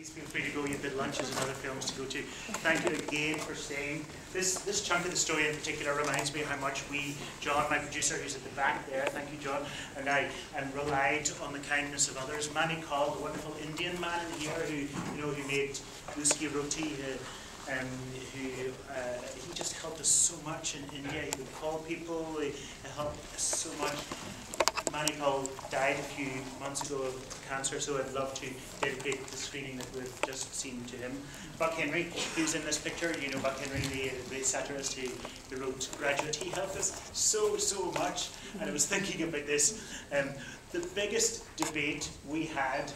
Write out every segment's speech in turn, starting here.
please feel free to go. You've got lunches and other films to go to. Thank you again for staying. This chunk of the story in particular reminds me how much John, my producer who's at the back there, thank you John, and I relied on the kindness of others. Manny Call, the wonderful Indian man in here who made Luski Roti, he just helped us so much in India. He would call people, he helped us so much. Manny Call died a few months ago of cancer, so I'd love to dedicate the screening that we've just seen to him. Buck Henry, who's in this picture, you know Buck Henry, the satirist who wrote Graduate. He helped us so much, and I was thinking about this. The biggest debate we had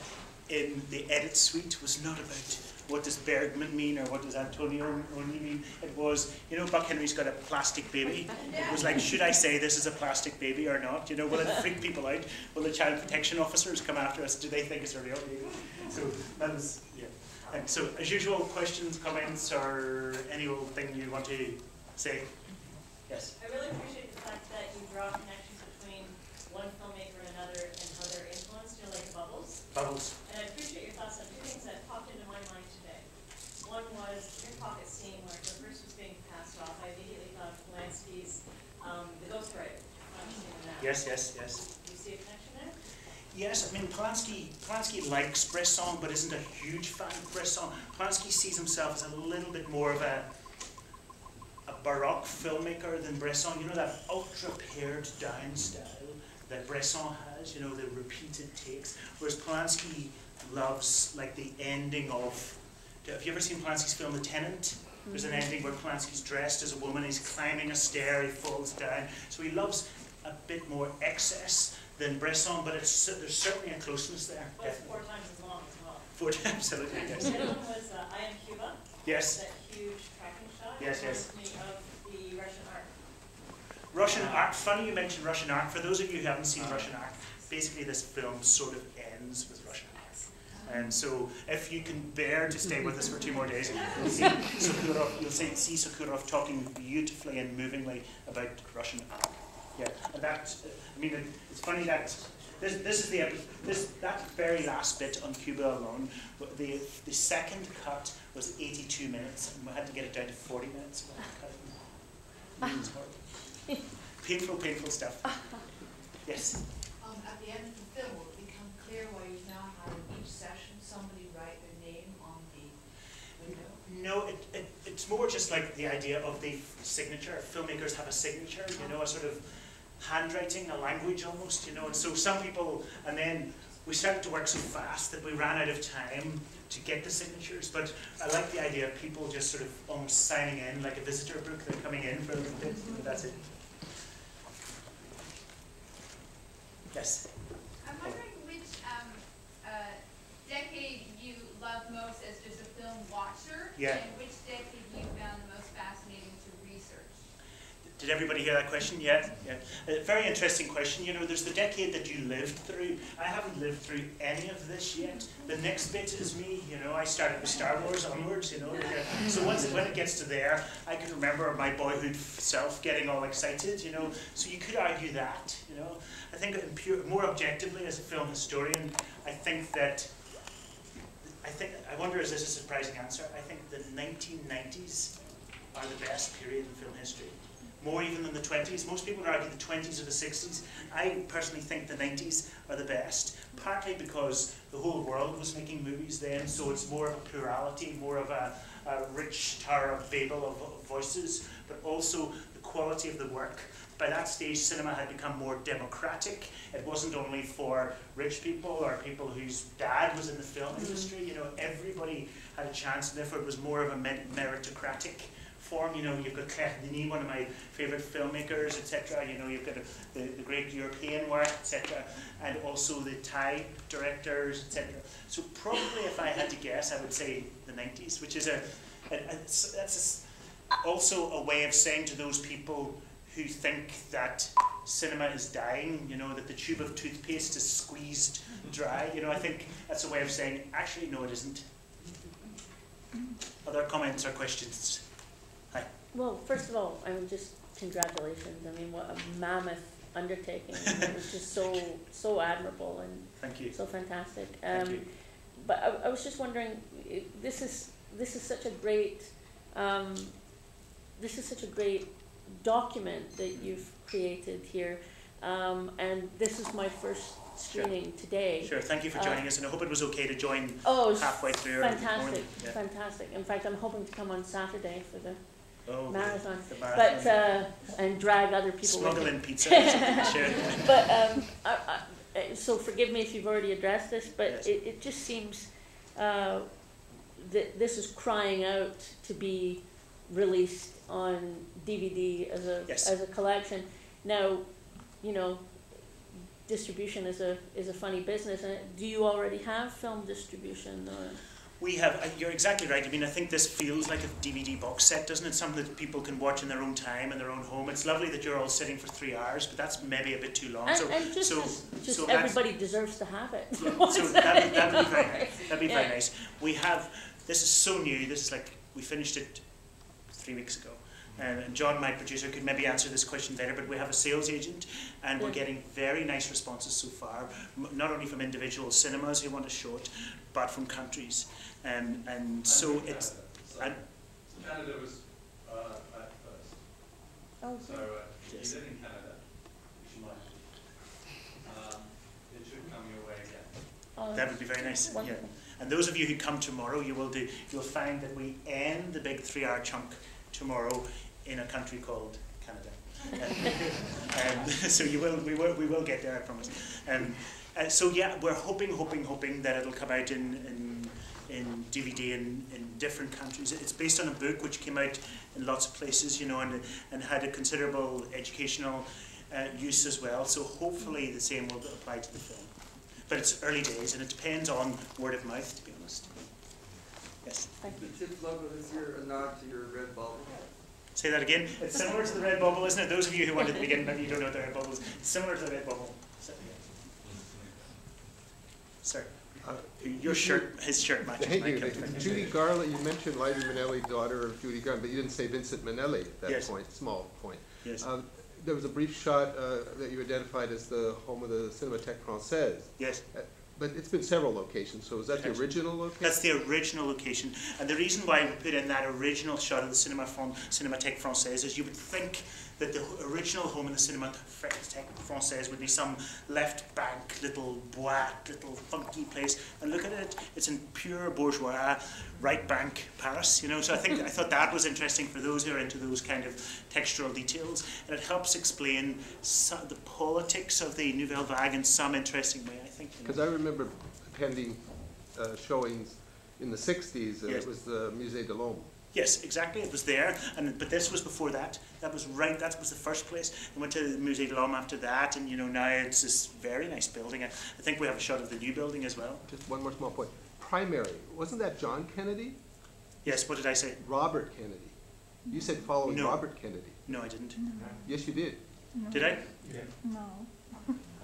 in the edit suite was not about what does Bergman mean or what does Antonio only mean. It was, Buck Henry's got a plastic baby. It was like, should I say this is a plastic baby or not? Will it freak people out? Will the child protection officers come after us? Do they think it's a real baby? So that was, yeah. And so as usual, questions, comments, or any old thing you want to say? Yes? I really appreciate the fact that you draw connections between one filmmaker and another and how they're influenced, like bubbles. Bubbles. And I appreciate your thoughts on two things that popped into my mind today. One was your pocket scene where the first was being passed off. I immediately thought of Polanski's The Ghostwriter. Yes. Do you see a connection there? Yes, I mean Polanski likes Bresson, but isn't a huge fan of Bresson. Polanski sees himself as a little bit more of a Baroque filmmaker than Bresson. That ultra-pared down style that Bresson has, the repeated takes, whereas Polanski loves like the ending of, have you ever seen Polanski's film The Tenant? There's an ending where Polanski's dressed as a woman, he's climbing a stair, he falls down, so he loves a bit more excess than Bresson, but there's certainly a closeness there. Well, it's 4 times as long as well. 4 times, absolutely, yes. The other one was I Am Cuba. Yes. That huge tracking shot. Yes. Me of the Russian art. Russian art, funny you mentioned Russian art. For those of you who haven't seen Russian art, basically this film sort of ends with Russian art. And so if you can bear to stay with us for 2 more days, you'll see Sokurov talking beautifully and movingly about Russian art. Yeah, and that, it's funny that that very last bit on Cuba alone, the second cut was 82 minutes, and we had to get it down to 40 minutes. Painful stuff. Yes? At the end of the film, will it become clear why you now have in each session somebody write their name on the window? No, it's more just like the idea of the signature. Filmmakers have a signature, a sort of handwriting, a language almost, and so some people, and then we started to work so fast that we ran out of time to get the signatures, but I like the idea of people just sort of almost signing in like a visitor book. They're coming in for a little bit, but that's it. Yes? I'm wondering which decade you love most as just a film watcher, Yeah. and which decade you found the most fascinating to research. Did everybody hear that question yet? Yeah. Very interesting question. There's the decade that you lived through. I haven't lived through any of this yet. The next bit is me. I started with Star Wars onwards. So when it gets to there, I can remember my boyhood self getting all excited. So you could argue that. I think more objectively as a film historian, I wonder is this a surprising answer? I think the 1990s are the best period in film history. More even than the 20s. Most people would argue the 20s or the 60s. I personally think the 90s are the best, partly because the whole world was making movies then, so it's more of a plurality, more of a rich Tower of Babel of voices, but also the quality of the work. By that stage, cinema had become more democratic. It wasn't only for rich people or people whose dad was in the film industry. Everybody had a chance, and therefore it was more of a meritocratic form. You've got Claire Denis, one of my favourite filmmakers, etc. You've got the great European work, etc. And also the Thai directors, etc. So probably, if I had to guess, I would say the 90s, which is also a way of saying to those people who think that cinema is dying, that the tube of toothpaste is squeezed dry. I think that's a way of saying, actually, no, it isn't. Other comments or questions? Hi. Well, first of all, just congratulations. What a mammoth undertaking. It was just so admirable and Thank you. So fantastic. Thank you. but I was just wondering, this is such a great document that you've created here, and this is my first screening today. Sure, thank you for joining us, and I hope it was okay to join Oh, halfway through. fantastic, fantastic. In fact, I'm hoping to come on Saturday for the marathon, the marathon. But and drag other people smuggle with in pizza or something to share. But so forgive me if you've already addressed this, but Yes. it just seems that this is crying out to be released on DVD as a Yes. as a collection. Now, you know, distribution is a funny business. Do you already have film distribution? Or? We have, you're exactly right. I mean, I think this feels like a DVD box set, doesn't it? Something that people can watch in their own time, in their own home. It's lovely that you're all sitting for 3 hours, but that's maybe a bit too long. And just everybody deserves to have it. Yeah, so that would be very nice. That'd be very nice. We have, this is so new, this is like, we finished it 3 weeks ago. And John, my producer, could maybe answer this question better, but we have a sales agent, and we're getting very nice responses so far, not only from individual cinemas who want to show it, but from countries. And so it's... Canada was at first. Oh, So if you live in Canada, which you might, it should come your way again. Oh, That would be very nice. Yeah. wonderful. And those of you who come tomorrow, you'll find that we end the big 3-hour chunk tomorrow in a country called Canada. So we will get there, I promise. So yeah, we're hoping that it'll come out in DVD in different countries. It's based on a book which came out in lots of places, you know, and had a considerable educational use as well. So hopefully the same will apply to the film. But it's early days, and it depends on word of mouth, to be honest. Yes. Thank you. The TIFF logo is a nod to your red bubble. Say that again. It's similar to the red bubble, isn't it? Those of you who wanted to begin, maybe you don't know what the red bubble is. It's similar to the red bubble. Sir, your shirt, his shirt matches Thank my you. coat. Judy Garland, you mentioned Liza Minnelli, daughter of Judy Garland, but you didn't say Vincent Minnelli at that Yes. point, small point. Yes. There was a brief shot that you identified as the home of the Cinémathèque Française. Yes. But it's been several locations, so is that the Yes. original location? That's the original location. And the reason why we put in that original shot of the Cinémathèque Française is you would think that the original home in the Cinémathèque Française would be some left bank, little boîte, little funky place. And look at it, it's in pure bourgeois, right bank Paris, you know. So I thought that was interesting for those who are into those kind of textural details. And it helps explain the politics of the Nouvelle Vague in some interesting way, I think. Because I remember attending showings in the 60s, and Yes. it was the Musée de l'Homme. Yes, exactly. It was there, but this was before that. That was the first place. We went to the Musée de l'Homme after that, and you know now it's this very nice building. I think we have a shot of the new building as well. Just one more small point. Primary, wasn't that John Kennedy? Yes. What did I say? Robert Kennedy. You said following No. Robert Kennedy. No, I didn't. Yes, you did. Did I? No.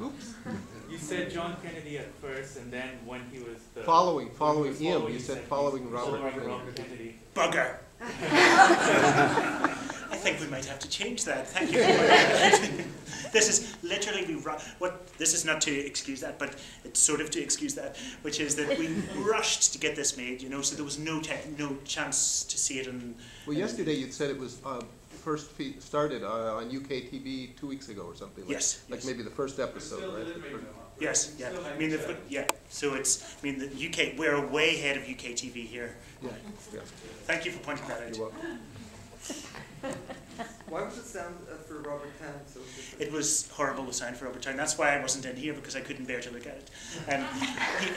Oops. You said John Kennedy at first, and then when he was the... Following him. following, You said following Robert Robert Kennedy. Kennedy. Bugger. I think we might have to change that. Thank you. This is literally this is not to excuse that, but it's sort of to excuse that, which is that we rushed to get this made. You know, so there was no chance to see it on. Well, yesterday you'd said it was first started on UK TV 2 weeks ago or something. Yes. Like Yes. maybe the first episode, Still right? delivering them. Yes, yeah. Still I mean, making yeah. So it's. I mean, the UK. We're way ahead of UK TV here. Yeah. Yeah. Thank you for pointing that out. You're welcome. Why was it sound for Robert Town so different? It was horrible to sound for Robert Town. That's why I wasn't in here, because I couldn't bear to look at it. And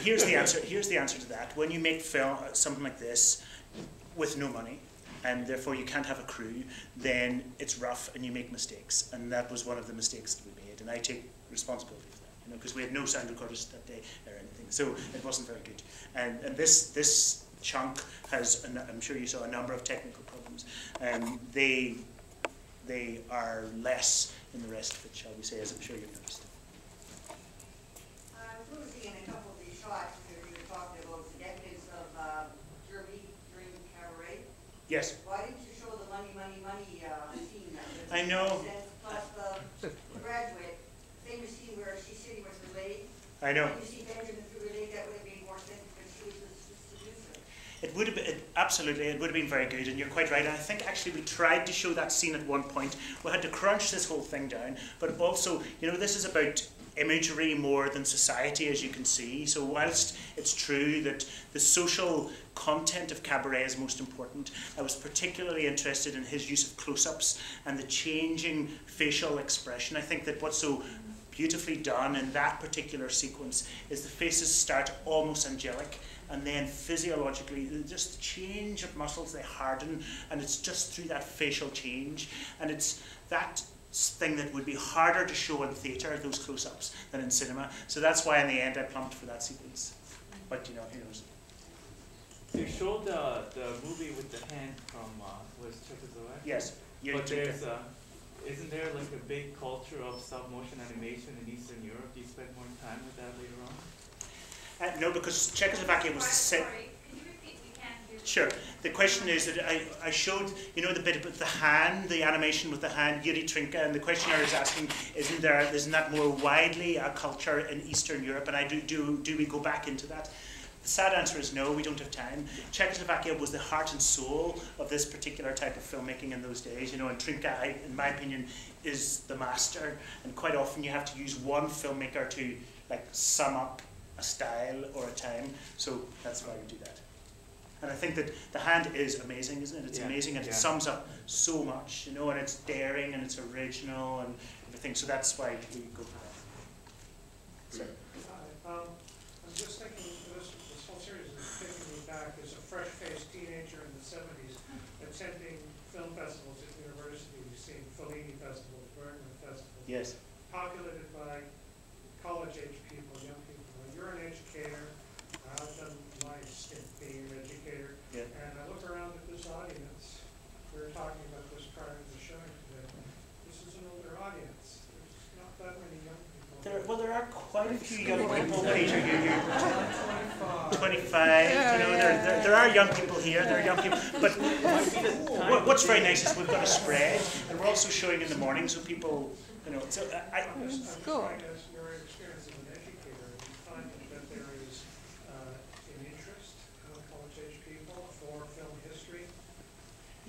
here's the answer. Here's the answer to that. When you make film something like this with no money, and therefore you can't have a crew, then it's rough and you make mistakes. And that was one of the mistakes that we made, and I take responsibility for that. You know, because we had no sound recorders that day or anything, so it wasn't very good. And this chunk has, I'm sure you saw, a number of technical problems. They are less in the rest of it, shall we say, as I'm sure you've noticed. I was noticing in a couple of these shots where you were talking about the decades of Germany during Cabaret. Yes. Why didn't you show the money scene? I know. Plus the graduate, famous scene where she's sitting with her leg. I know. And you see Benjamin through her leg, that would have made more sense because she was It would have been, absolutely, it would have been very good, and you're quite right. And I think actually we tried to show that scene at one point. We had to crunch this whole thing down, but also, you know, this is about imagery more than society, as you can see. So whilst it's true that the social content of cabaret is most important, I was particularly interested in his use of close-ups and the changing facial expression. I think that what's so beautifully done in that particular sequence is the faces start almost angelic, and then physiologically, just the change of muscles, they harden, and it's just through that facial change. And it's that thing that would be harder to show in theatre, those close-ups, than in cinema. So that's why in the end I plumped for that sequence. But you know, who knows? You showed the movie with the hand from was Czechoslovakia? Yes. But there's isn't there like a big culture of stop-motion animation in Eastern Europe? Do you spend more time with that later on? No, because Czechoslovakia was the same. Sorry, can you repeat? We can't hear you. Sure. The question is that I showed, you know, the bit about the hand, the animation with the hand, Yuri Trinka, and the questioner is asking, isn't that more widely a culture in Eastern Europe? And I do we go back into that? The sad answer is no, we don't have time. Czechoslovakia was the heart and soul of this particular type of filmmaking in those days, you know, and Trinka, in my opinion, is the master, and quite often you have to use one filmmaker to like sum up a style or a time, so that's why we do that. And I think that the hand is amazing, isn't it? It's amazing, and it sums up so much, you know, and it's daring and it's original and everything, so that's why we go for that. Sorry. I'm just thinking, this whole series is taking me back as a fresh-faced teenager in the 70s, attending film festivals at universities, seeing Fellini festivals, Bergman festivals, Yes. populated by college-age people, young people. Now, you're an educator. I've done my stint being an educator, and I look around at this audience. We were talking about this prior to the showing today. This is an older audience. There's not that many young people. There are quite a few young people, Peter. You're 25. You know, there are young people here. There are young people, but what's very nice is we've got a spread, and we're also showing in the morning, so people, you know. So I'm just trying to ask your experience as an educator. Do you find that there is an interest among college-age people for film history?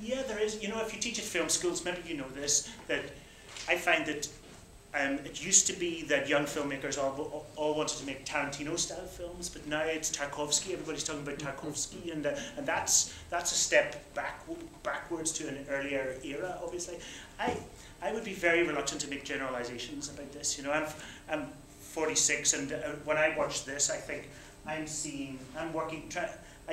Yeah, there is. You know, if you teach at film schools, maybe you know this, that I find that it used to be that young filmmakers all wanted to make Tarantino-style films, but now it's Tarkovsky. Everybody's talking about Tarkovsky, and that's a step backwards to an earlier era. Obviously, I would be very reluctant to make generalizations about this. You know, I'm 46, and when I watch this, I think I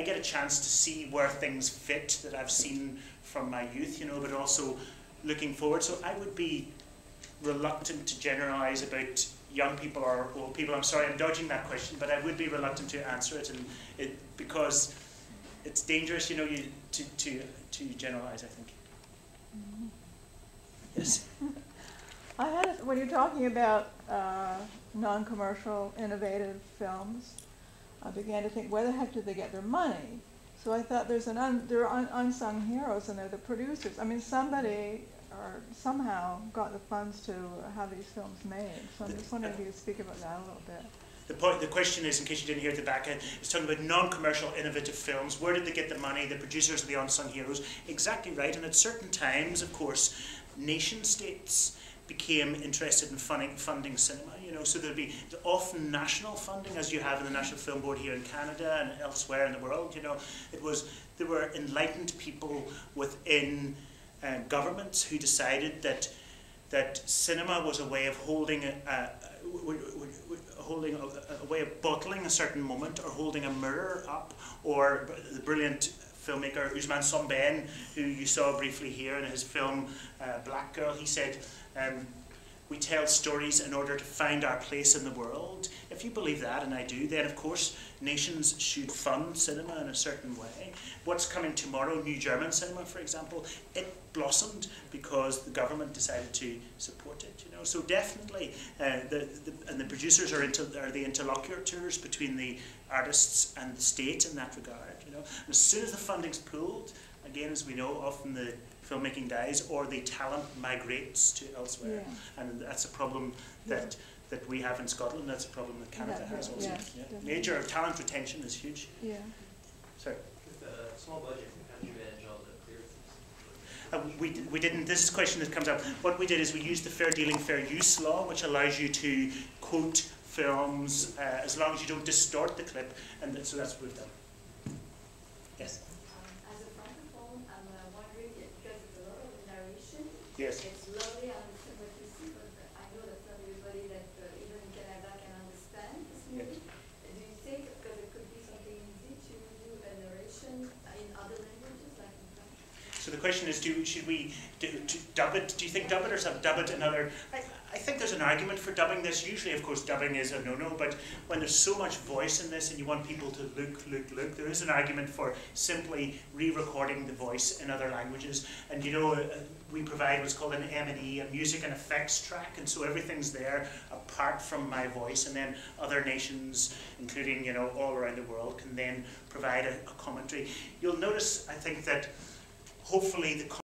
get a chance to see where things fit that I've seen from my youth. You know, but also looking forward. So I would be reluctant to generalize about young people or old people. I'm sorry, I'm dodging that question, but I would be reluctant to answer it, because it's dangerous, you know, to generalize, I think. Mm-hmm. Yes. When you're talking about non-commercial, innovative films, I began to think, where the heck did they get their money? So I thought there are unsung heroes, and they're the producers. I mean, somebody or somehow got the funds to have these films made. So I'm just wondering if you could speak about that a little bit. The question is, in case you didn't hear at the back end, it's talking about non-commercial, innovative films. Where did they get the money? The producers are the unsung heroes. Exactly right. And at certain times, of course, nation states became interested in funding cinema. You know, so there'd be often national funding, as you have in the National Film Board here in Canada and elsewhere in the world. You know, there were enlightened people within governments who decided that cinema was a way of holding a way of bottling a certain moment, or holding a mirror up, or the brilliant filmmaker Ousmane Sembène, who you saw briefly here in his film Black Girl, he said, we tell stories in order to find our place in the world. If you believe that, and I do, then of course nations should fund cinema in a certain way. What's coming tomorrow, New German Cinema, for example, it blossomed because the government decided to support it. You know, so definitely, and the producers are the interlocutors between the artists and the state in that regard. You know, and as soon as the funding's pulled, again, as we know, often the filmmaking dies, or the talent migrates to elsewhere, and that's a problem that we have in Scotland. That's a problem that Canada has also. Major talent retention is huge. Yeah. Sorry. The small budget, how did you manage all the clearances? We didn't, this is a question that comes up. What we did is we used the Fair Dealing, Fair Use law, which allows you to quote films as long as you don't distort the clip, and so that's what we've done. Yes? As a francophone, I'm wondering, because it's a lot of narration, Yes. it's lovely, I understand what you see, but I know that not everybody that even in Canada can understand this movie. Do you think, because it could be something easy to do a narration in other languages, like in French? So the question is, should we dub it? Do you think dub it or dub it another? I think there's an argument for dubbing this. Usually, of course, dubbing is a no-no, but when there's so much voice in this and you want people to look, there is an argument for simply re-recording the voice in other languages. And you know, we provide what's called an M&E, a music and effects track, and so everything's there apart from my voice, and then other nations, including, you know, all around the world, can then provide a commentary. You'll notice, I think, that hopefully the